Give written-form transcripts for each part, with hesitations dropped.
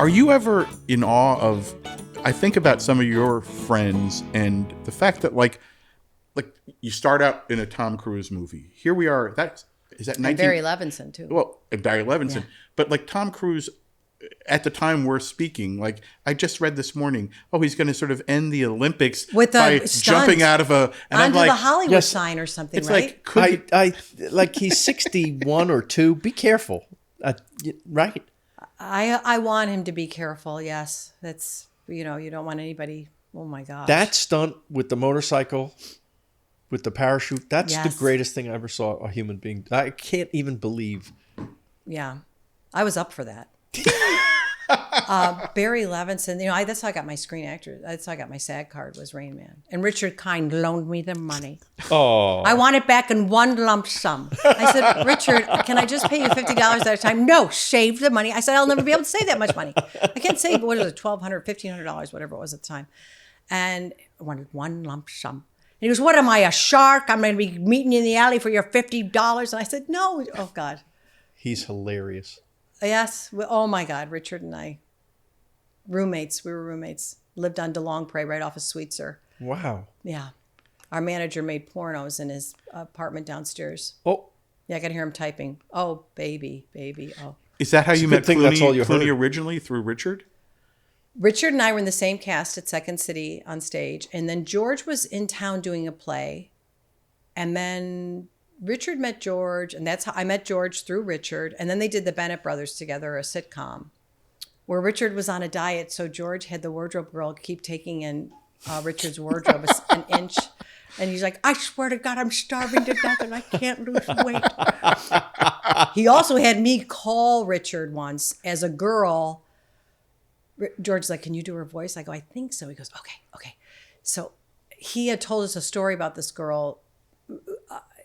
Are you ever in awe of, I think about some of your friends and the fact that like you start out in a Tom Cruise movie. Here we are. Is that 19? And Barry Levinson too. Well, and Barry Levinson. Yeah. But like Tom Cruise, at the time we're speaking, like I just read this morning, he's going to sort of end the Olympics with by jumping out of a... And onto I'm like, the Hollywood sign or something, it's right? like, like he's 61 or 2. Be careful. Right. I want him to be careful, yes. That's, you don't want anybody... Oh, my gosh. That stunt with the motorcycle, with the parachute, that's the greatest thing I ever saw a human being. I can't even believe. Yeah. I was up for that. Barry Levinson, that's how I got my Screen Actor. That's how I got my SAG card, was Rain Man. And Richard Kind loaned me the money. Oh. I want it back in one lump sum. I said, Richard, can I just pay you $50 at a time? No, save the money. I said, I'll never be able to save that much money. I can't save, what is it, $1,200, $1,500, whatever it was at the time. And I wanted one lump sum. And he goes, what am I, a shark? I'm going to be meeting you in the alley for your $50. And I said, no. Oh, God. He's hilarious. Yes. Oh, my God. Richard and I. Roommates. We were roommates. Lived on DeLong Prairie right off of Sweetser. Wow. Yeah. Our manager made pornos in his apartment downstairs. Oh. Yeah, I could hear him typing. Oh, baby. Oh. Is that how you met Clooney, that's all you heard. Clooney originally, through Richard? Richard and I were in the same cast at Second City on stage. And then George was in town doing a play. And then Richard met George. And that's how I met George, through Richard. And then they did the Bennett Brothers together, a sitcom, where Richard was on a diet. So George had the wardrobe girl keep taking in Richard's wardrobe an inch. And he's like, I swear to God, I'm starving to death and I can't lose weight. He also had me call Richard once as a girl. George's like, can you do her voice? I go, I think so. He goes, okay. So he had told us a story about this girl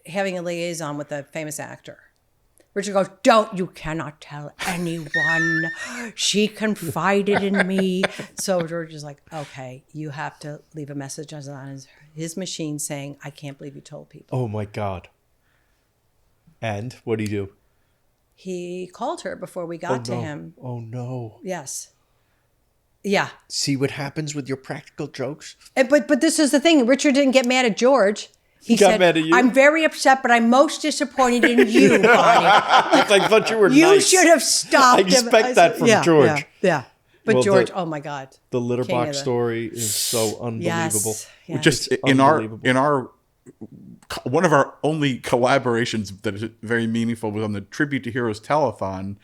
having a liaison with a famous actor. Richard goes, you cannot tell anyone. She confided in me. So George is like, okay, you have to leave a message on his machine saying, I can't believe you told people. Oh, my God. And what did he do? He called her before we got to him. Oh, no. Yes. Yeah. See what happens with your practical jokes? But this is the thing. Richard didn't get mad at George. He got said, mad at you? I'm very upset, but I'm most disappointed in you, Bonnie. I thought you were nice. You should have stopped him. I expect that from George. Yeah. But Well, George, oh my God. The litter box story is so unbelievable. Yes. Just in our one of our only collaborations that is very meaningful was on the Tribute to Heroes telethon.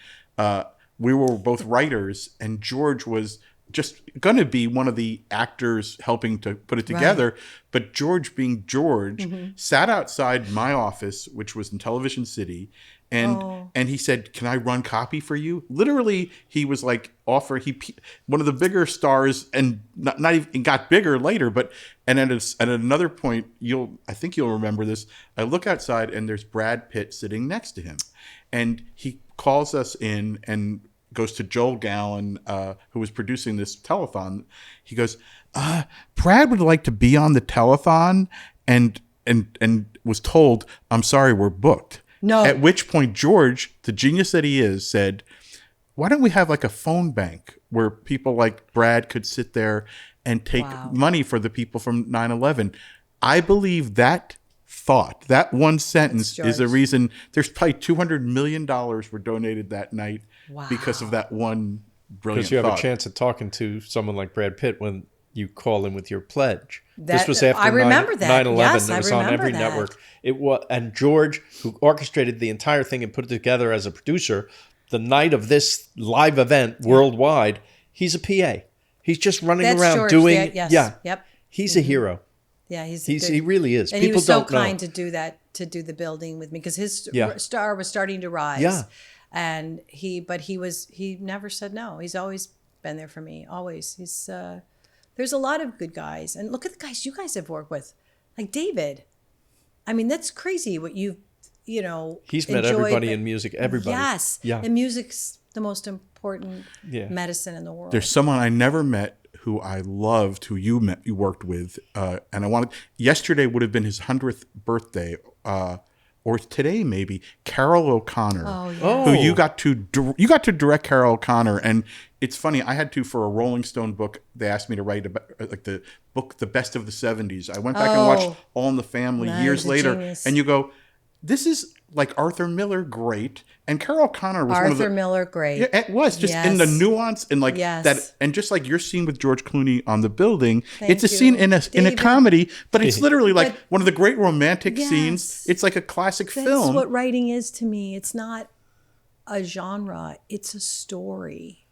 We were both writers, and George was just going to be one of the actors helping to put it together. Right. But George, being George, sat outside my office, which was in Television City, and he said, "Can I run copy for you?" Literally, he was like one of the bigger stars, and not even got bigger later. But at another point, I think you'll remember this. I look outside, and there's Brad Pitt sitting next to him, and he calls us in and goes to Joel Gallen, who was producing this telethon. He goes, Brad would like to be on the telethon, and was told, I'm sorry, we're booked. No. At which point George, the genius that he is, said, why don't we have like a phone bank where people like Brad could sit there and take money for the people from 9/11? I believe that thought, that one sentence is the reason there's probably $200 million were donated that night because of that one brilliant Because you have thought. a chance of talking to someone like Brad Pitt when you call in with your pledge. This was after I remember that. 9/11. Yes, it was I on remember every that. network. It was, and George, who orchestrated the entire thing and put it together as a producer, the night of this live event worldwide, he's a PA. He's just running around George, doing. Yep. He's a hero. Yeah, he really is. And People he was so don't know. kind to do that, to do the building with me, because his star was starting to rise. Yeah. And he never said no. He's always been there for me. Always. He's there's a lot of good guys. And look at the guys you guys have worked with. Like David. I mean, that's crazy what he's met everybody in music. Everybody. Yes. Yeah. And music's the most important medicine in the world. There's someone I never met who I loved, who you worked with, and yesterday would have been his 100th birthday. or today maybe, Carroll O'Connor. Oh, yeah. Oh. Who you got to direct Carroll O'Connor. And it's funny, I had to, for a Rolling Stone book, they asked me to write about like the book The Best of the 70s. I went back and watched Oh. All in the Family Nice, years a later, genius. and you go, this is like Arthur Miller, great, and Carroll O'Connor was one of Arthur the Miller, great. yeah, it was just in the Yes. nuance and like Yes. that, and just like your scene with George Clooney on the building. Thank it's a you. scene in a David. comedy, but it's literally like But- one of the great romantic Yes. scenes. It's like a classic That's film. what writing is to me. It's not a genre. It's a story.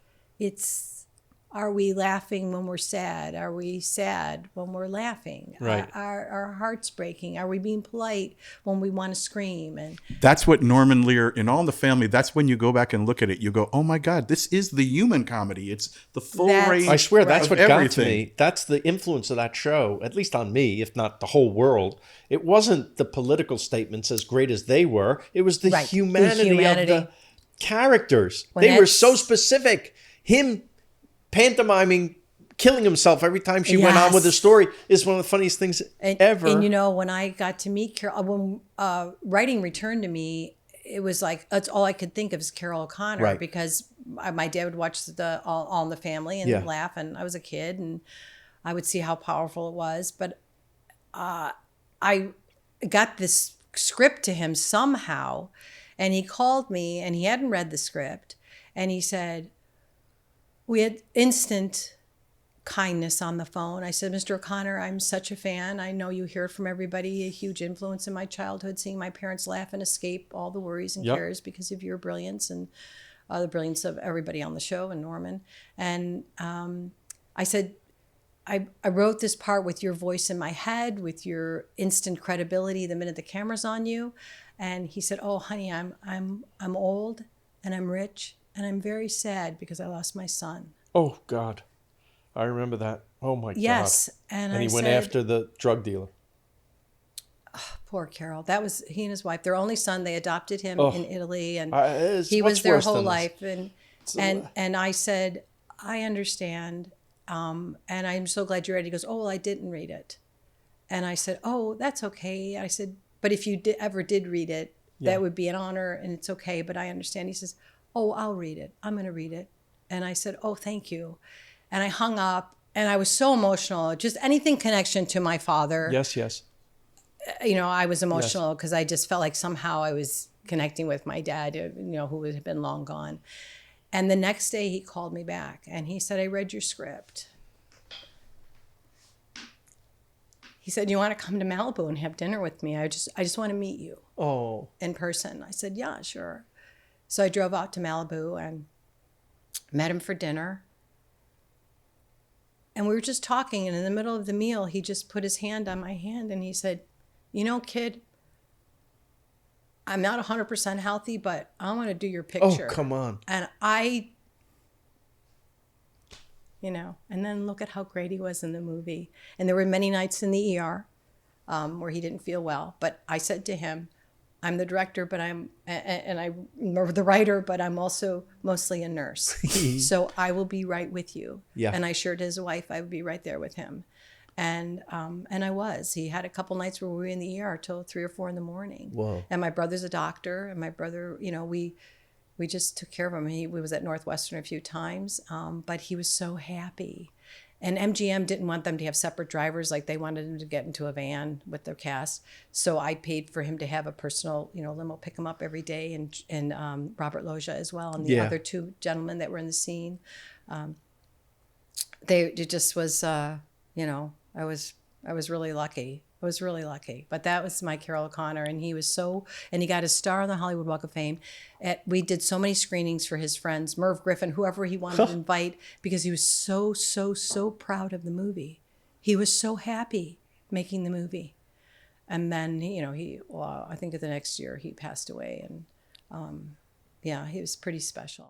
Are we laughing when we're sad? Are we sad when we're laughing? Right. Are our hearts breaking? Are we being polite when we want to scream? And That's what Norman Lear in All in the Family. That's when you go back and look at it. You go, oh my God, this is the human comedy. It's the full That's- range. I swear that's of what got to everything. me. That's the influence of that show, at least on me, if not the whole world. It wasn't the political statements as great as they were. It was the Right. The humanity humanity. of the characters. When They were that's- so specific. Him pantomiming, killing himself every time she went on Yes. with the story is one of the funniest things ever. And you know, when I got to meet Carol, when writing returned to me, it was like that's all I could think of is Carroll O'Connor, Right. because my dad would watch the All in the Family and Yeah. laugh, and I was a kid and I would see how powerful it was. But I got this script to him somehow, and he called me and he hadn't read the script, and he said, we had instant kindness on the phone. I said, Mr. O'Connor, I'm such a fan. I know you hear it from everybody, a huge influence in my childhood, seeing my parents laugh and escape all the worries and Yep. cares because of your brilliance and the brilliance of everybody on the show and Norman. And I said, I wrote this part with your voice in my head, with your instant credibility the minute the camera's on you. And he said, oh, honey, I'm old and I'm rich and I'm very sad because I lost my son. Oh, God. I remember that. Oh, my Yes. God. And And I he went said, after the drug dealer. poor Carroll. That was he and his wife, their only son. They adopted him Oh. in Italy, and It's he was much their worse whole than this. life. And I said, I understand, and I'm so glad you read it. He goes, oh, well, I didn't read it. And I said, oh, that's okay. I said, but if you ever did read it, that would be an honor, and it's okay. But I understand. He says, oh, I'll read it. I'm going to read it. And I said, oh, thank you. And I hung up, and I was so emotional. Just anything connection to my father. Yes, yes. You know, I was emotional because I just felt like somehow I was connecting with my dad, you know, who had been long gone. And the next day he called me back and he said, I read your script. He said, you want to come to Malibu and have dinner with me? I just want to meet you Oh, in person. I said, yeah, sure. So I drove out to Malibu and met him for dinner. And we were just talking, and in the middle of the meal, he just put his hand on my hand and he said, you know, kid, I'm not 100% healthy, but I want to do your picture. oh, come on. And you know, and then look at how great he was in the movie. And there were many nights in the ER where he didn't feel well. But I said to him, I'm the director, but I'm the writer, but I'm also mostly a nurse. So I will be right with you. Yeah. And I assured his wife I would be right there with him. And I was. He had a couple nights where we were in the ER till 3 or 4 in the morning. Whoa. And my brother's a doctor, and my brother, you know, we just took care of him. We was at Northwestern a few times, but he was so happy. And MGM didn't want them to have separate drivers, like they wanted him to get into a van with their cast. So I paid for him to have a personal, you know, limo pick him up every day, and Robert Loggia as well, and the Yeah. other 2 gentlemen that were in the scene. It just was, you know, I was really lucky. I was really lucky. But that was my Carroll O'Connor, and he got his star on the Hollywood Walk of Fame. We did so many screenings for his friends, Merv Griffin, whoever he wanted to invite, because he was so, so, so proud of the movie. He was so happy making the movie. And then, you know, I think the next year he passed away, and yeah, he was pretty special.